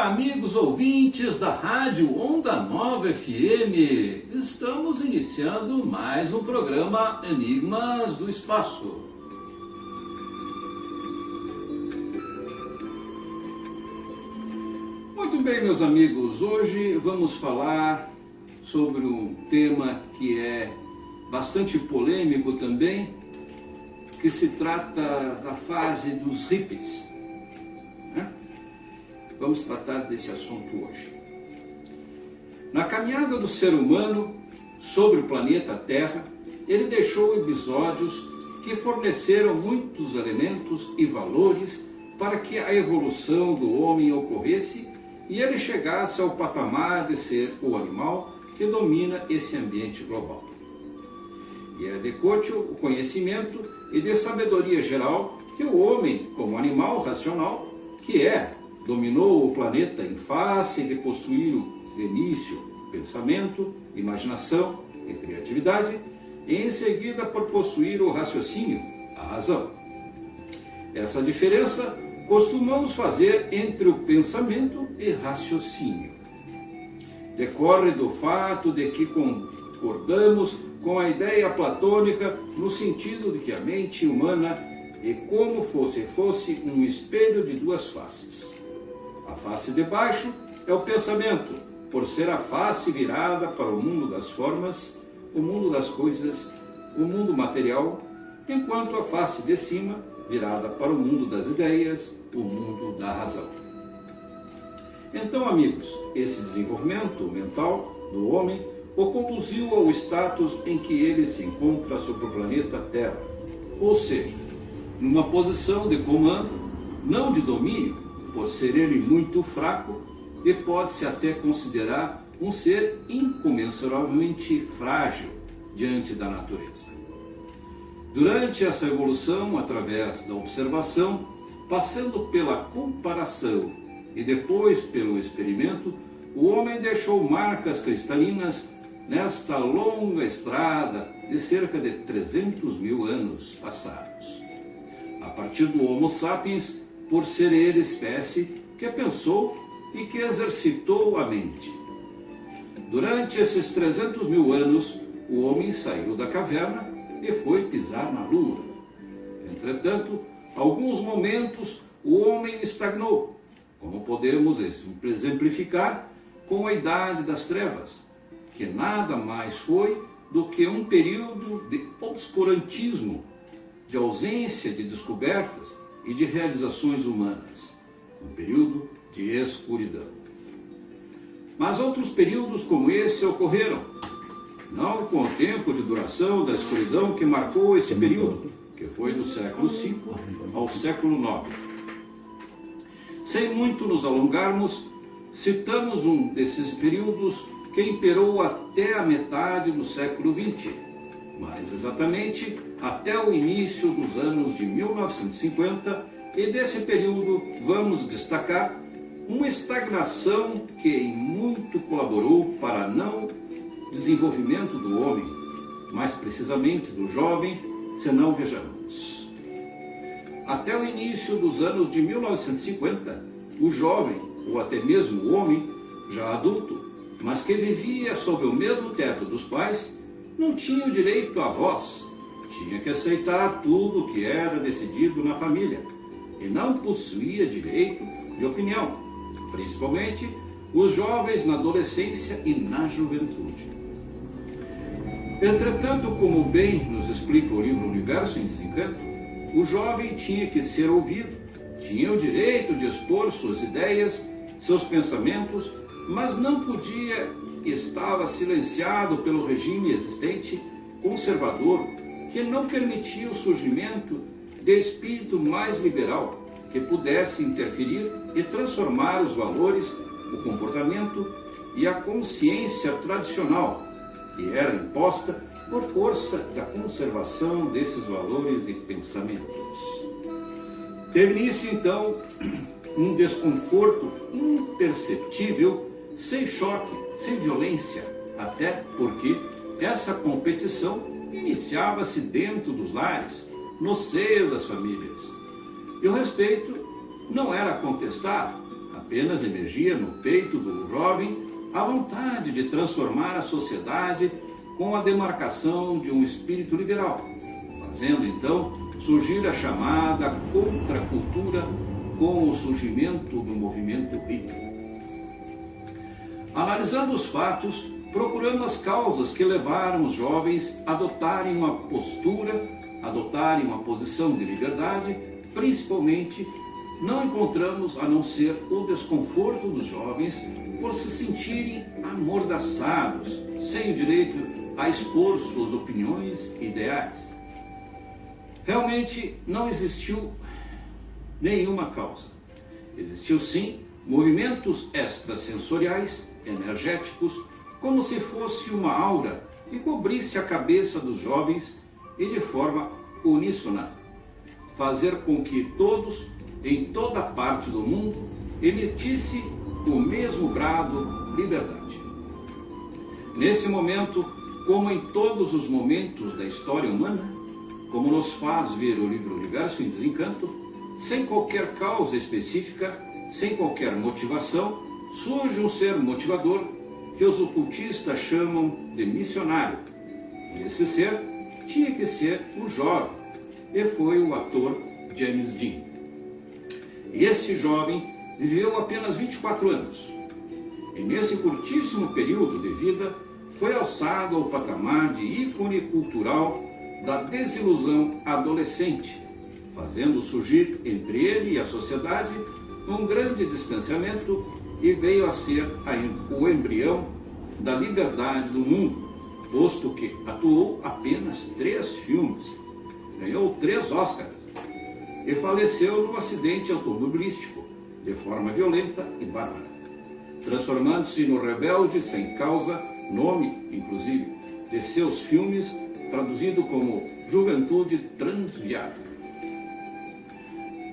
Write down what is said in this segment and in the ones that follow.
amigos ouvintes da Rádio Onda Nova FM. Estamos iniciando mais um programa Enigmas do Espaço. Muito bem, meus amigos, hoje vamos falar sobre um tema que é bastante polêmico também, que se trata da fase dos hippies. Vamos tratar desse assunto hoje. Na caminhada do ser humano sobre o planeta Terra, ele deixou episódios que forneceram muitos elementos e valores para que a evolução do homem ocorresse e ele chegasse ao patamar de ser o animal que domina esse ambiente global. E é de Couto o conhecimento e de sabedoria geral que o homem, como animal racional, que dominou o planeta em face de possuir o início, pensamento, imaginação e criatividade, e em seguida por possuir o raciocínio, a razão. Essa diferença costumamos fazer entre o pensamento e raciocínio. Decorre do fato de que concordamos com a ideia platônica no sentido de que a mente humana é como se fosse um espelho de duas faces. A face de baixo é o pensamento, por ser a face virada para o mundo das formas, o mundo das coisas, o mundo material, enquanto a face de cima, virada para o mundo das ideias, o mundo da razão. Então, amigos, esse desenvolvimento mental do homem o conduziu ao status em que ele se encontra sobre o planeta Terra, ou seja, numa posição de comando, não de domínio, por ser ele muito fraco, e pode-se até considerar um ser incomensuravelmente frágil diante da natureza. Durante essa evolução, através da observação, passando pela comparação e depois pelo experimento, o homem deixou marcas cristalinas nesta longa estrada de cerca de 300 mil anos passados. A partir do Homo sapiens, por ser ele espécie que pensou e que exercitou a mente. Durante esses 300 mil anos, o homem saiu da caverna e foi pisar na lua. Entretanto, alguns momentos o homem estagnou, como podemos exemplificar com a Idade das Trevas, que nada mais foi do que um período de obscurantismo, de ausência de descobertas e de realizações humanas, um período de escuridão. Mas outros períodos como esse ocorreram, não com o tempo de duração da escuridão que marcou esse período, que foi do século V ao século IX. Sem muito nos alongarmos, citamos um desses períodos que imperou até a metade do século XX, mais exatamente até o início dos anos de 1950, e desse período vamos destacar uma estagnação que em muito colaborou para não desenvolvimento do homem, mais precisamente do jovem, senão vejamos. Até o início dos anos de 1950, o jovem, ou até mesmo o homem, já adulto, mas que vivia sob o mesmo teto dos pais, não tinha o direito à voz, tinha que aceitar tudo o que era decidido na família, e não possuía direito de opinião, principalmente os jovens na adolescência e na juventude. Entretanto, como bem nos explica o livro Universo em Desencanto, o jovem tinha que ser ouvido, tinha o direito de expor suas ideias, seus pensamentos, mas não podia, estava silenciado pelo regime existente conservador, que não permitia o surgimento de espírito mais liberal, que pudesse interferir e transformar os valores, o comportamento e a consciência tradicional, que era imposta por força da conservação desses valores e pensamentos. Teve início, então, um desconforto imperceptível, sem choque, sem violência, até porque essa competição iniciava-se dentro dos lares, no seio das famílias. E o respeito não era contestado, Apenas emergia no peito do jovem a vontade de transformar a sociedade com a demarcação de um espírito liberal, fazendo então surgir a chamada contracultura com o surgimento do movimento hippie. Analisando os fatos, procurando as causas que levaram os jovens a adotarem uma postura, adotarem uma posição de liberdade, principalmente, não encontramos a não ser o desconforto dos jovens por se sentirem amordaçados, sem o direito a expor suas opiniões e ideais. Realmente não existiu nenhuma causa. Existiu sim movimentos extrasensoriais, energéticos, como se fosse uma aura que cobrisse a cabeça dos jovens e de forma uníssona, fazer com que todos, em toda parte do mundo, emitisse o mesmo grado de liberdade. Nesse momento, como em todos os momentos da história humana, como nos faz ver o livro Universo em Desencanto, sem qualquer causa específica, sem qualquer motivação, surge um ser motivador que os ocultistas chamam de missionário. E esse ser tinha que ser um jovem, e foi o ator James Dean. E esse jovem viveu apenas 24 anos. E nesse curtíssimo período de vida, foi alçado ao patamar de ícone cultural da desilusão adolescente, fazendo surgir entre ele e a sociedade um grande distanciamento e veio a ser o embrião da liberdade do mundo, posto que atuou apenas 3 filmes, ganhou 3 Oscars e faleceu num acidente automobilístico de forma violenta e bárbara, transformando-se no rebelde sem causa, nome, inclusive, de seus filmes, traduzido como Juventude Transviável.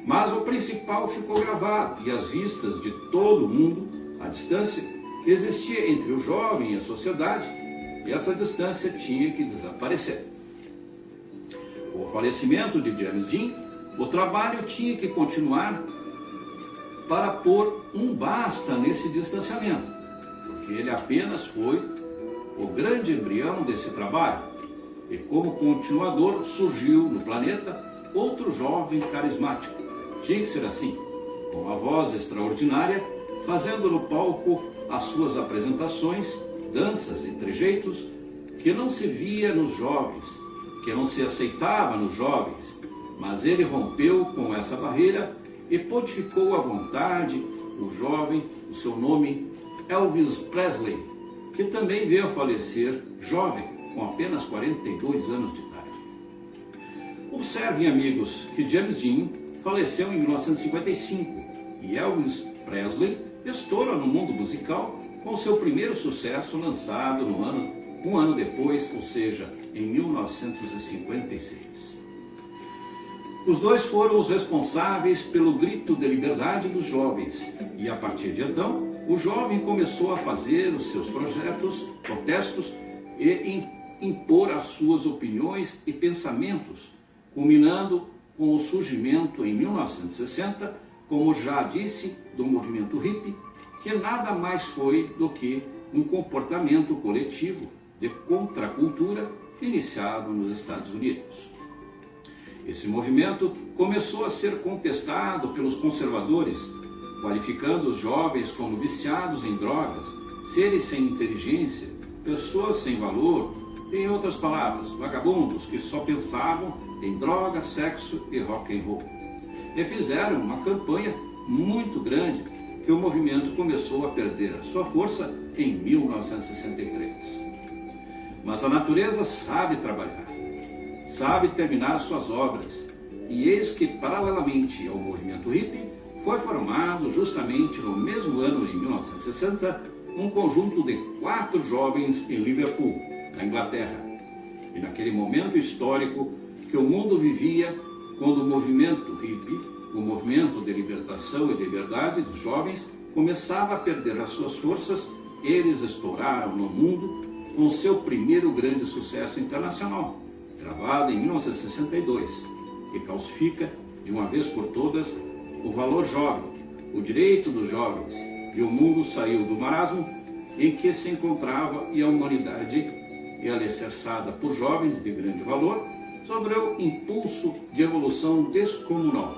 Mas o principal ficou gravado e às vistas de todo mundo, a distância que existia entre o jovem e a sociedade, e essa distância tinha que desaparecer. Com o falecimento de James Dean, o trabalho tinha que continuar para pôr um basta nesse distanciamento, porque ele apenas foi o grande embrião desse trabalho, e como continuador surgiu no planeta outro jovem carismático. Tinha que ser assim, com uma voz extraordinária, fazendo no palco as suas apresentações, danças e trejeitos que não se via nos jovens, que não se aceitava nos jovens, mas ele rompeu com essa barreira e podificou à vontade o jovem, o seu nome Elvis Presley, que também veio a falecer jovem, com apenas 42 anos de idade. Observem, amigos, que James Dean faleceu em 1955 e Elvis Presley estoura no mundo musical com seu primeiro sucesso lançado um ano depois, ou seja, em 1956. Os dois foram os responsáveis pelo grito de liberdade dos jovens e, a partir de então, o jovem começou a fazer os seus protestos e impor as suas opiniões e pensamentos, culminando com o surgimento em 1960, como já disse, do movimento hippie, que nada mais foi do que um comportamento coletivo de contracultura iniciado nos Estados Unidos. Esse movimento começou a ser contestado pelos conservadores, qualificando os jovens como viciados em drogas, seres sem inteligência, pessoas sem valor, em outras palavras, vagabundos que só pensavam em droga, sexo e rock and roll. E fizeram uma campanha muito grande que o movimento começou a perder a sua força em 1963. Mas a natureza sabe trabalhar, sabe terminar suas obras, e eis que, paralelamente ao movimento hippie, foi formado justamente no mesmo ano, em 1960, um conjunto de 4 jovens em Liverpool, na Inglaterra. E naquele momento histórico que o mundo vivia, quando o movimento hippie, o movimento de libertação e de liberdade dos jovens, começava a perder as suas forças, eles estouraram no mundo com seu primeiro grande sucesso internacional, gravado em 1962, que calcifica, de uma vez por todas, o valor jovem, o direito dos jovens, e o mundo saiu do marasmo em que se encontrava, e a humanidade, e alicerçada por jovens de grande valor, sofreu impulso de evolução descomunal,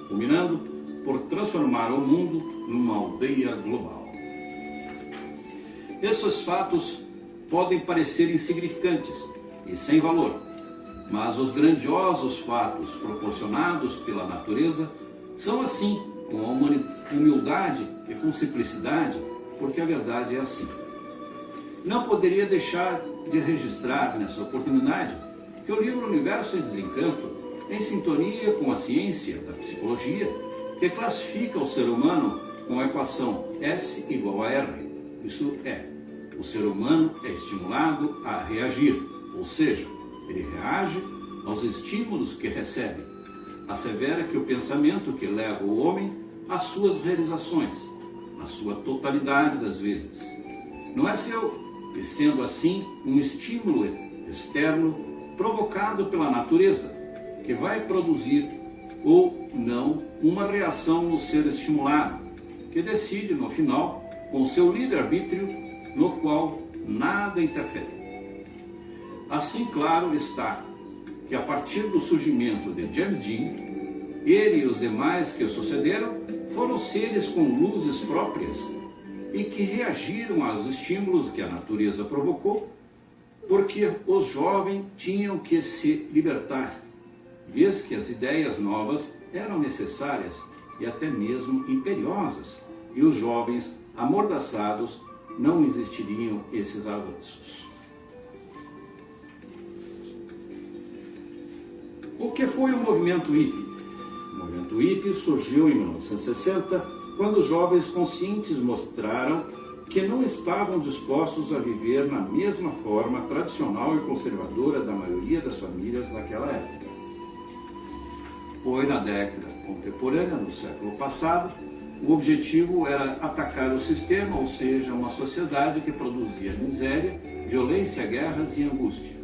culminando por transformar o mundo numa aldeia global. Esses fatos podem parecer insignificantes e sem valor, mas os grandiosos fatos proporcionados pela natureza são assim, com humildade e com simplicidade, porque a verdade é assim. Não poderia deixar de registrar nessa oportunidade que o livro Universo em Desencanto, em sintonia com a ciência da psicologia, que classifica o ser humano com a equação S igual a R, isso é, o ser humano é estimulado a reagir, ou seja, ele reage aos estímulos que recebe. Assevera que o pensamento que leva o homem às suas realizações, na sua totalidade das vezes, não é seu, e sendo assim um estímulo externo provocado pela natureza, que vai produzir ou não uma reação no ser estimulado, que decide no final com seu livre-arbítrio, no qual nada interfere. Assim, claro está que a partir do surgimento de James Dean, ele e os demais que o sucederam foram seres com luzes próprias e que reagiram aos estímulos que a natureza provocou, porque os jovens tinham que se libertar, vez que as ideias novas eram necessárias e até mesmo imperiosas, e os jovens amordaçados não existiriam esses avanços. O que foi o movimento hippie? O movimento hippie surgiu em 1960, quando os jovens conscientes mostraram que não estavam dispostos a viver na mesma forma tradicional e conservadora da maioria das famílias naquela época. Foi na década contemporânea, no século passado, o objetivo era atacar o sistema, ou seja, uma sociedade que produzia miséria, violência, guerras e angústia.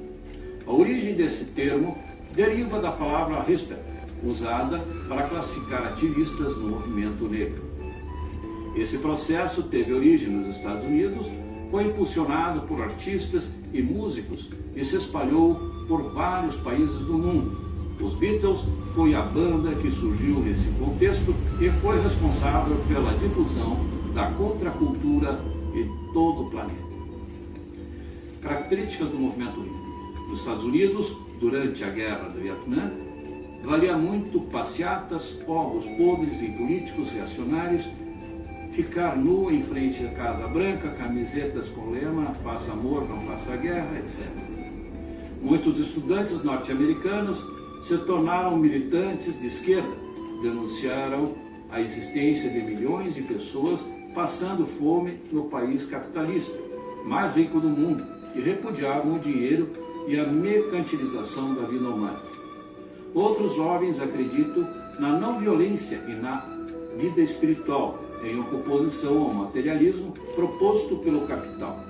A origem desse termo deriva da palavra Hipster, usada para classificar ativistas no movimento negro. Esse processo teve origem nos Estados Unidos, foi impulsionado por artistas e músicos e se espalhou por vários países do mundo. Os Beatles foi a banda que surgiu nesse contexto e foi responsável pela difusão da contracultura em todo o planeta. Características do movimento hippie. Nos Estados Unidos, durante a Guerra do Vietnã, valia muito passeatas, ovos podres e políticos reacionários, ficar nu em frente à Casa Branca, camisetas com lema "Faça amor, não faça guerra", etc. Muitos estudantes norte-americanos se tornaram militantes de esquerda, denunciaram a existência de milhões de pessoas passando fome no país capitalista, mais rico do mundo, e repudiavam o dinheiro e a mercantilização da vida humana. Outros jovens acreditam na não violência e na vida espiritual, em oposição ao materialismo proposto pelo capital.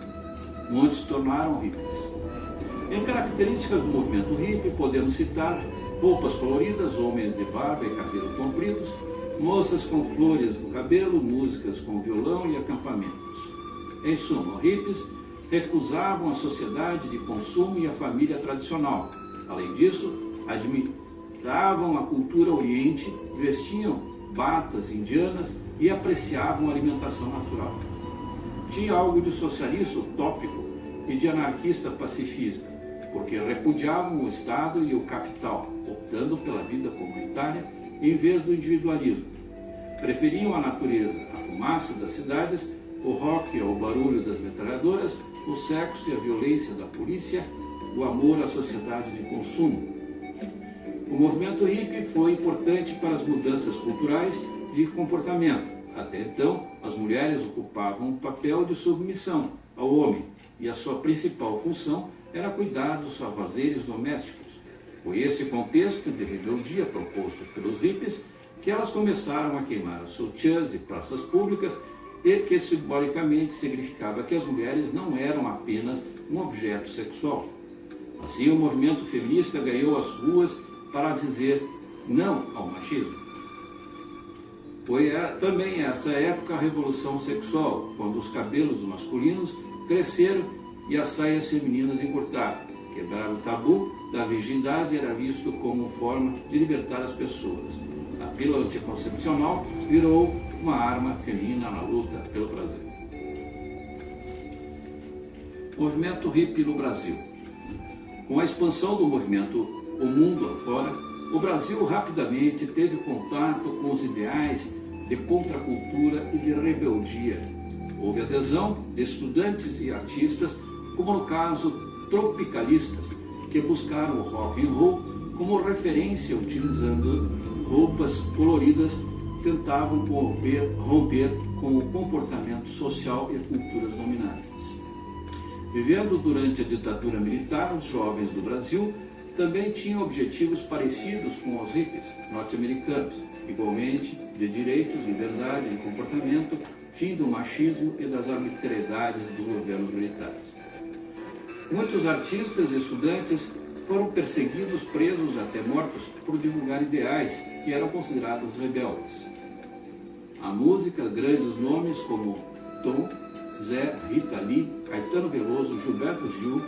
Muitos se tornaram hippies. Em características do movimento hippie, podemos citar roupas coloridas, homens de barba e cabelo compridos, moças com flores no cabelo, músicas com violão e acampamentos. Em suma, os hippies recusavam a sociedade de consumo e a família tradicional. Além disso, admiravam a cultura oriente, vestiam batas indianas e apreciavam a alimentação natural. Tinha algo de socialista utópico e de anarquista pacifista, porque repudiavam o Estado e o capital, optando pela vida comunitária em vez do individualismo. Preferiam a natureza, a fumaça das cidades, o rock ao barulho das metralhadoras, o sexo e a violência da polícia, o amor à sociedade de consumo. O movimento hippie foi importante para as mudanças culturais de comportamento. Até então, as mulheres ocupavam um papel de submissão ao homem e a sua principal função era cuidar dos afazeres domésticos. Foi esse contexto de rebeldia proposto pelos hippies que elas começaram a queimar as sutiãs e praças públicas, e que simbolicamente significava que as mulheres não eram apenas um objeto sexual. Assim, o movimento feminista ganhou as ruas para dizer não ao machismo. Foi também essa época a revolução sexual, quando os cabelos masculinos cresceram e as saias femininas encurtaram. Quebrar o tabu da virgindade era visto como forma de libertar as pessoas. A pílula anticoncepcional virou uma arma feminina na luta pelo prazer. Movimento hippie no Brasil. Com a expansão do movimento O Mundo Afora, o Brasil rapidamente teve contato com os ideais de contracultura e de rebeldia. Houve adesão de estudantes e artistas, como no caso tropicalistas, que buscaram o rock and roll como referência, utilizando roupas coloridas, tentavam romper com o comportamento social e culturas dominantes. Vivendo durante a ditadura militar, os jovens do Brasil também tinham objetivos parecidos com os hippies norte-americanos, igualmente de direitos, liberdade de comportamento, fim do machismo e das arbitrariedades dos governos militares. Muitos artistas e estudantes foram perseguidos, presos, até mortos, por divulgar ideais que eram considerados rebeldes. A música, grandes nomes como Tom, Zé, Rita Lee, Caetano Veloso, Gilberto Gil,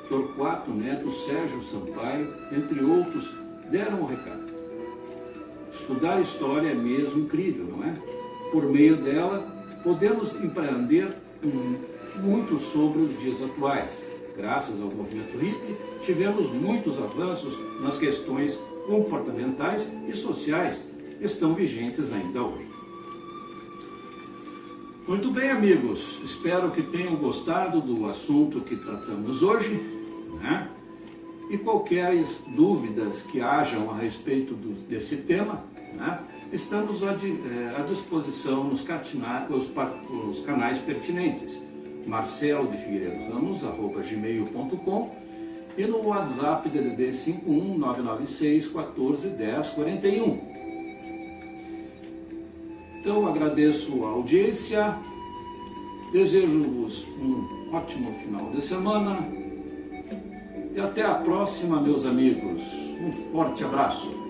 Torquato Neto, Sérgio Sampaio, entre outros, deram o recado. Estudar história é mesmo incrível, não é? Por meio dela, podemos empreender muito sobre os dias atuais. Graças ao movimento hippie, tivemos muitos avanços nas questões comportamentais e sociais que estão vigentes ainda hoje. Muito bem, amigos, espero que tenham gostado do assunto que tratamos hoje, né? E qualquer dúvidas que hajam a respeito desse tema, né? Estamos à disposição nos canais pertinentes. Marcelo de Figueiredo Ramos, @gmail.com, e no WhatsApp DDD 51 996 14 10 41. Então agradeço a audiência, desejo-vos um ótimo final de semana e até a próxima, meus amigos. Um forte abraço.